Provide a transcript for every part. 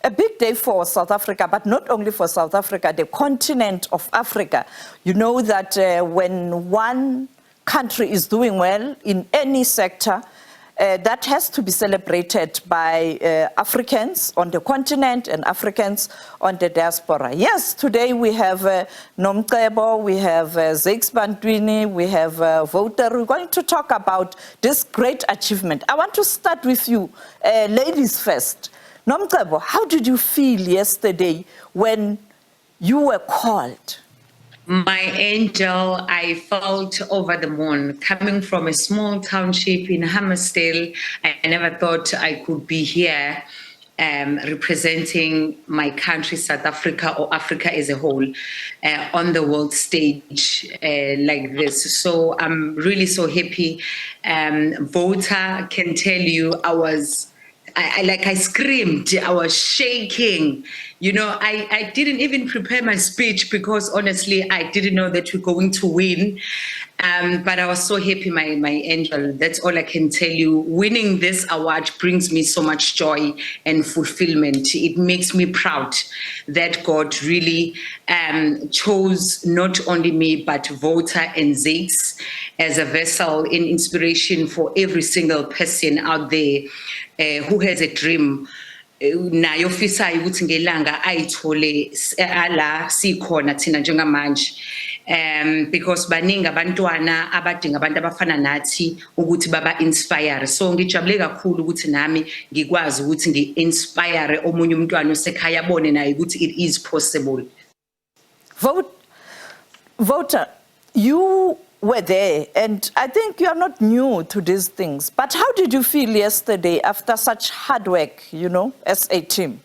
a big day for South Africa, but not only for South Africa, the continent of Africa. You know that when one country is doing well in any sector, that has to be celebrated by Africans on the continent and Africans on the diaspora. Yes, today we have Nomcebo, we have Zakes Bantwini, we have Wouter. We're going to talk about this great achievement. I want to start with you, ladies first. Nomcebo, how did you feel yesterday when you were called? My angel, I felt over the moon. Coming from a small township in Hammersdale, I never thought I could be here representing my country, South Africa, or Africa as a whole, on the world stage like this. So I'm really so happy. Wouter can tell you I screamed, I was shaking. You know, I didn't even prepare my speech because honestly, I didn't know that we're going to win. But I was so happy, my angel. That's all I can tell you. Winning this award brings me so much joy and fulfillment. It makes me proud that God really chose not only me, but Wouter and Zakes as a vessel in inspiration for every single person out there who has a dream. Nayo fisayo ukuthi ngelanga ayithole ala sikhona thina njengamanje because baningi abantwana abadinga abantu abafana nathi ukuthi baba inspire. So ngijabule kakhulu ukuthi nami ngikwazi ukuthi ngi-inspire omunye umntwana osekhaya abone naye ukuthi it is possible. Wouter, you were there, and I think you are not new to these things. But how did you feel yesterday after such hard work, you know, as a team?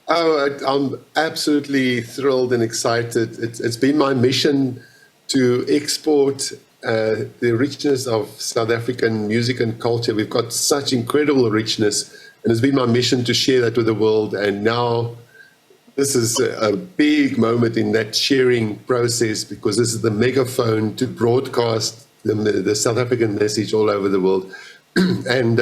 Oh, I'm absolutely thrilled and excited. It's been my mission to export the richness of South African music and culture. We've got such incredible richness, and it's been my mission to share that with the world. And now this is a big moment in that sharing process, because this is the megaphone to broadcast the South African message all over the world. And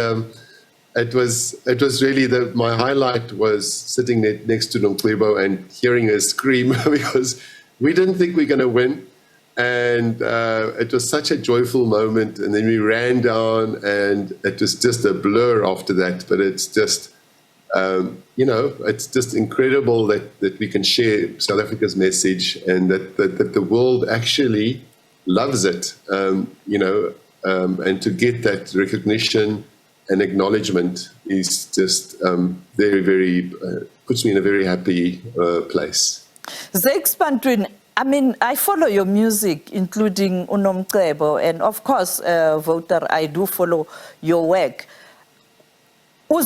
it was really my highlight was sitting next to Nomcebo and hearing her scream because we didn't think we were going to win. And it was such a joyful moment. And then we ran down, and it was just a blur after that. But it's just, you know, it's just incredible that we can share South Africa's message, and that the world actually loves it, you know, and to get that recognition and acknowledgement is just very, very, puts me in a very happy place. Zakes Bantwini, I mean, I follow your music, including Nomcebo, and of course, Wouter, I do follow your work. How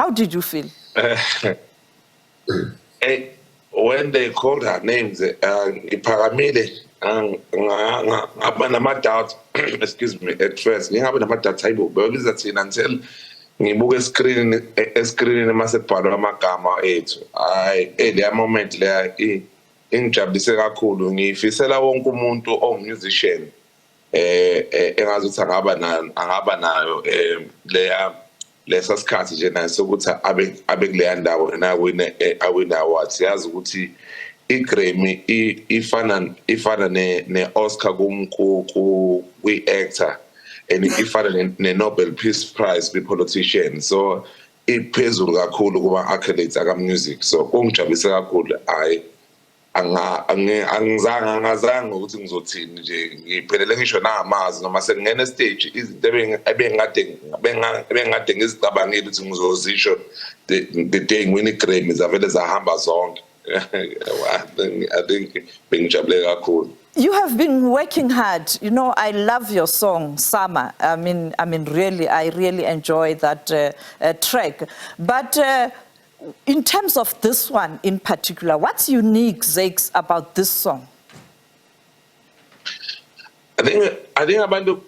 did you feel? When they called her names, excuse me, at first, until ngibuka escreen masebhalwa amagama ethu. Leya moment leya ingijabulise kakhulu. Ngifisela wonke umuntu ongmusician engazuthi angaba nayo lesa sikhathi nje naye sokuthi abe kuleya ndawo awine awards. Yazi ukuthi iGrammy ifana ne-Oscar kwi-actor, and ifana ne-Nobel Peace Prize kwi-politician. So iphezulu kakhulu kuma-accolades aka-music. So kungijabulise kakhulu. Angizange ukuthi ngizothini nje, ngiphelele ngisho namazi noma sengingena stage izinto ebengade ngizicabangile ukuthi ngizozisho the day ngiwina iGrammy zavele zahamba zonke. I think bengijabule kakhulu. You have been working hard. You know, I love your song, Summer. I mean, really, I really enjoy that track. But in terms of this one in particular, what's unique, Zakes, about this song? I think abantu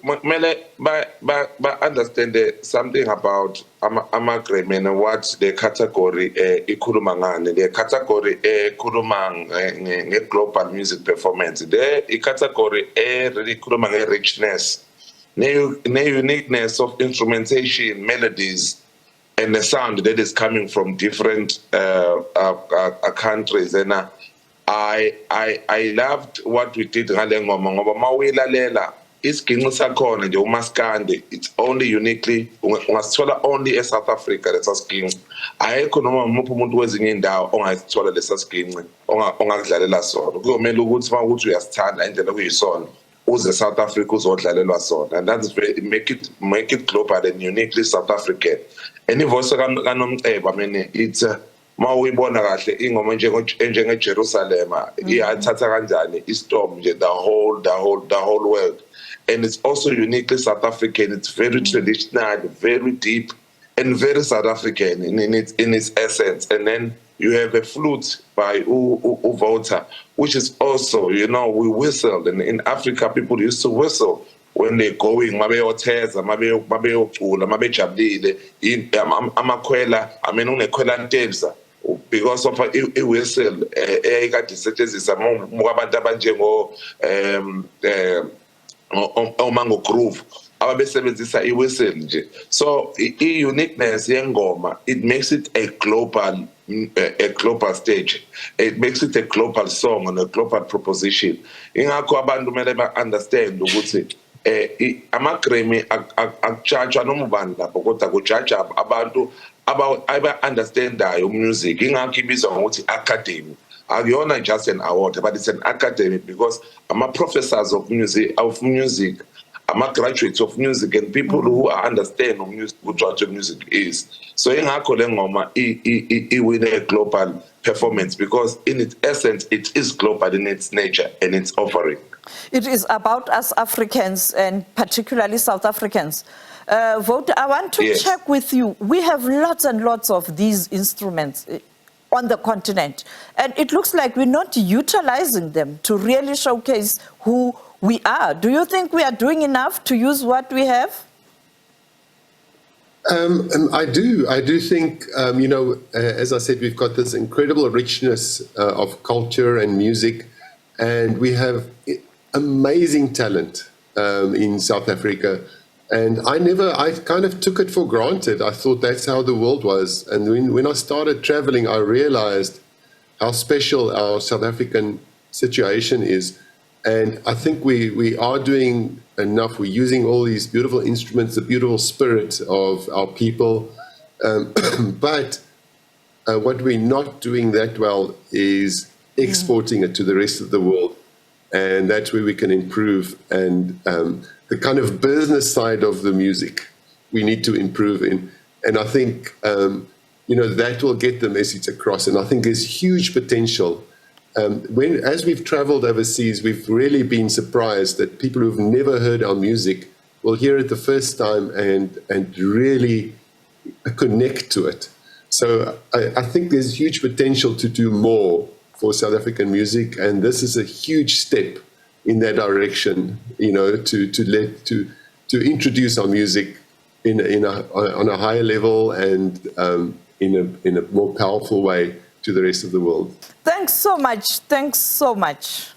understand something about ama-Grammy and what the category ikhuluma ngani. The category ikhuluma nge-global music performance. The category really ikhuluma nge-richness uniqueness of instrumentation, melodies, and the sound that is coming from different countries. And I loved what we did ngale ngoma ngoba mawilalela isiginci sakhona nje umaskandi, it's only uniquely ungasithola only eSouth Africa lesa siginci. Ayikho noma umuntu umuntu wezinye indawo ongasithola lesa siginci ongakudlalela sona. Kuyomela ukuthi mawukuthi uyasithanda indlela kuyisona uze South Africa uzodlalelwa sona, and that's very, make it global and uniquely South African. And ivoice kaNomcebo, I mean, it's mawuyibona kahle ingoma njenge Jerusalem iyathatha kanjani istorm nje the whole world. And it's also uniquely South African. It's very traditional, very deep, and very South African in its essence. And then you have a flute by Wouter, which is also, you know, we whistle. And in Africa, people used to whistle when they're going. Mabe oteza, mabe ocula, mabe jabulile. Amakwela, I mean, unekwela ntebza. Because of a whistle, ekade isetshenziswa abantu abanjengo Mango Groove ababesebenzisa iwhistle nje. So i-uniqueness yengoma, it makes it a global stage. It makes it a global song and a global proposition. Ingakho abantu kumele ba-understand ukuthi ama-Grammy akujudgewa noma ubani lapho, kodwa kujudgewa abantu aba-understandayo music. Ingakho ibizwa ngokuthi academy. Akuyona just an award, but it's an academy because I'm a professors of music, I'm a graduate of music, and people who understand what music is. So in our it win a global performance because in its essence, it is global in its nature and its offering. It is about us Africans and particularly South Africans. Wouter, I want to check with you. We have lots and lots of these instruments on the continent, and it looks like we're not utilizing them to really showcase who we are. Do you think we are doing enough to use what we have? I do think, you know, as I said, we've got this incredible richness of culture and music, and we have amazing talent in South Africa. And I kind of took it for granted. I thought that's how the world was. And when I started traveling, I realized how special our South African situation is. And I think we are doing enough. We're using all these beautiful instruments, the beautiful spirit of our people. But what we're not doing that well is exporting it to the rest of the world. And that's where we can improve. And the kind of business side of the music we need to improve in. And I think, you know, that will get the message across. And I think there's huge potential. As we've traveled overseas, we've really been surprised that people who've never heard our music will hear it the first time and really connect to it. So I think there's huge potential to do more for South African music. And this is a huge step in that direction, you know, to introduce our music on a higher level and in a more powerful way to the rest of the world. Thanks so much. Thanks so much.